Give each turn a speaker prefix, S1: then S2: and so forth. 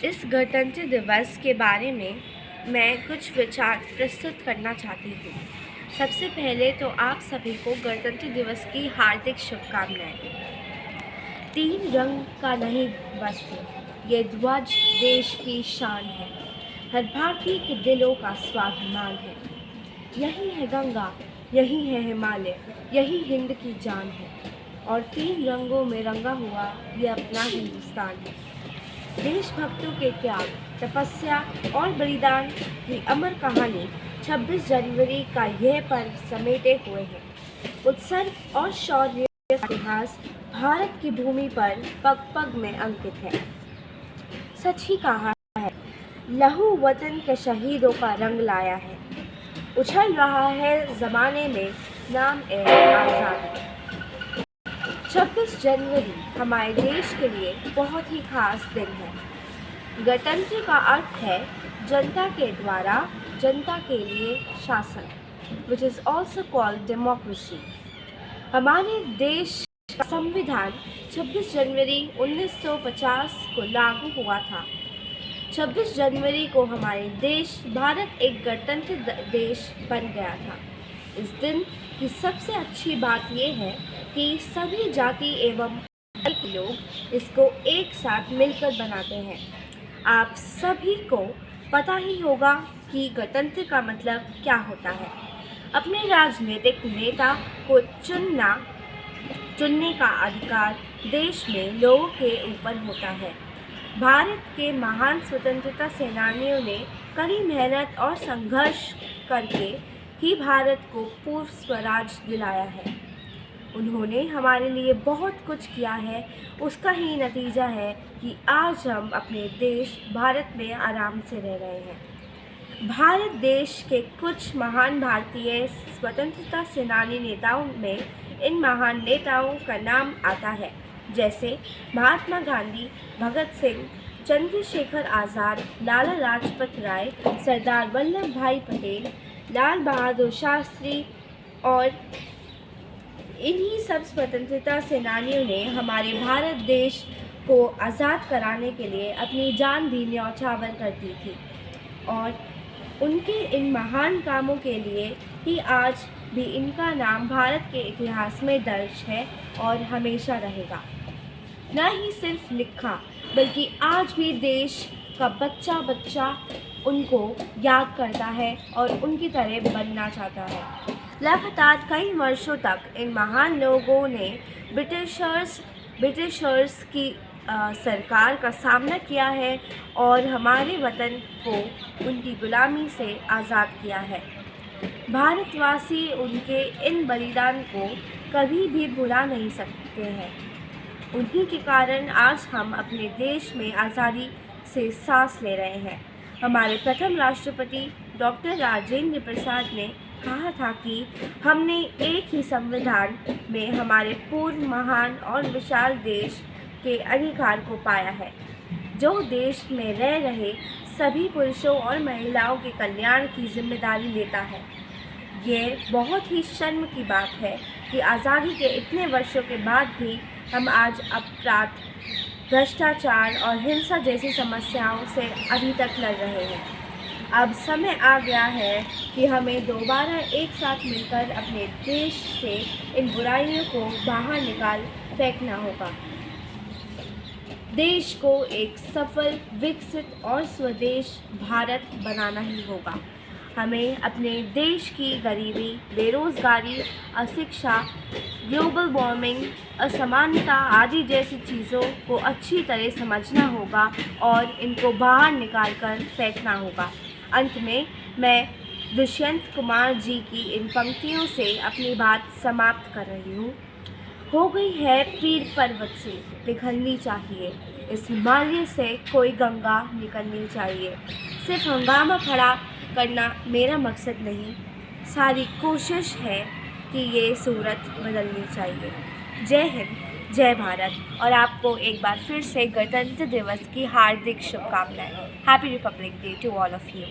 S1: इस गणतंत्र दिवस के बारे में मैं कुछ विचार प्रस्तुत करना चाहती हूँ। सबसे पहले तो आप सभी को गणतंत्र दिवस की हार्दिक शुभकामनाएं। 3 रंग का नहीं वस्त्र, ये ध्वज देश की शान है, हर भारतीय के दिलों का स्वाभिमान है। यही है गंगा, यही है हिमालय, यही हिंद की जान है, और 3 रंगों में रंगा हुआ ये अपना हिंदुस्तान है। देशभक्तों के त्याग, तपस्या और बलिदान की अमर कहानी 26 जनवरी का यह पर्व समेटे हुए है। उत्सर्ग और शौर्य का इतिहास भारत की भूमि पर पग पग में अंकित है। सच ही कहा है, लहू वतन के शहीदों का रंग लाया है। उछल रहा है जमाने में नाम आज़ादी। 26 जनवरी हमारे देश के लिए बहुत ही खास दिन है। गणतंत्र का अर्थ है जनता के द्वारा जनता के लिए शासन, which is also called democracy। हमारे देश का संविधान 26 जनवरी 1950 को लागू हुआ था। 26 जनवरी को हमारे देश भारत एक गणतंत्र देश बन गया था। इस दिन की सबसे अच्छी बात यह है कि सभी जाति एवं के लोग इसको एक साथ मिलकर बनाते हैं। आप सभी को पता ही होगा कि गणतंत्र का मतलब क्या होता है। अपने राजनीतिक नेता को चुनने का अधिकार देश में लोगों के ऊपर होता है। भारत के महान स्वतंत्रता सेनानियों ने कड़ी मेहनत और संघर्ष करके ही भारत को पूर्ण स्वराज दिलाया है। उन्होंने हमारे लिए बहुत कुछ किया है। उसका ही नतीजा है कि आज हम अपने देश भारत में आराम से रह रहे हैं। भारत देश के कुछ महान भारतीय स्वतंत्रता सेनानी नेताओं में इन महान नेताओं का नाम आता है, जैसे महात्मा गांधी, भगत सिंह, चंद्रशेखर आज़ाद, लाला लाजपत राय, सरदार वल्लभ भाई पटेल, लाल बहादुर शास्त्री। और इन्हीं सब स्वतंत्रता सेनानियों ने हमारे भारत देश को आज़ाद कराने के लिए अपनी जान भी न्यौछावर कर दी थी, और उनके इन महान कामों के लिए ही आज भी इनका नाम भारत के इतिहास में दर्ज है और हमेशा रहेगा। न ही सिर्फ लिखा, बल्कि आज भी देश का बच्चा बच्चा उनको याद करता है और उनकी तरह बनना चाहता है। लगातार कई वर्षों तक इन महान लोगों ने ब्रिटिशर्स की सरकार का सामना किया है और हमारे वतन को उनकी गुलामी से आज़ाद किया है। भारतवासी उनके इन बलिदान को कभी भी भुला नहीं सकते हैं। उन्हीं के कारण आज हम अपने देश में आज़ादी से सांस ले रहे हैं। हमारे प्रथम राष्ट्रपति डॉक्टर राजेंद्र प्रसाद ने कहा था कि हमने एक ही संविधान में हमारे पूर्ण महान और विशाल देश के अधिकार को पाया है, जो देश में रह रहे सभी पुरुषों और महिलाओं के कल्याण की जिम्मेदारी लेता है। ये बहुत ही शर्म की बात है कि आज़ादी के इतने वर्षों के बाद भी हम आज अपराध, भ्रष्टाचार और हिंसा जैसी समस्याओं से अभी तक लड़ रहे हैं। अब समय आ गया है कि हमें दोबारा एक साथ मिलकर अपने देश से इन बुराइयों को बाहर निकाल फेंकना होगा। देश को एक सफल, विकसित और स्वदेश भारत बनाना ही होगा। हमें अपने देश की गरीबी, बेरोज़गारी, अशिक्षा, ग्लोबल वार्मिंग, असमानता आदि जैसी चीज़ों को अच्छी तरह समझना होगा और इनको बाहर निकाल कर फेंकना होगा। अंत में मैं दुष्यंत कुमार जी की इन पंक्तियों से अपनी बात समाप्त कर रही हूँ। हो गई है पीर पर्वत से पिघलनी चाहिए, इस हिमालय से कोई गंगा निकलनी चाहिए। सिर्फ हंगामा खड़ा करना मेरा मकसद नहीं, सारी कोशिश है कि ये सूरत बदलनी चाहिए। जय हिंद, जय भारत, और आपको एक बार फिर से गणतंत्र दिवस की हार्दिक शुभकामनाएं। Happy republic day to all of you.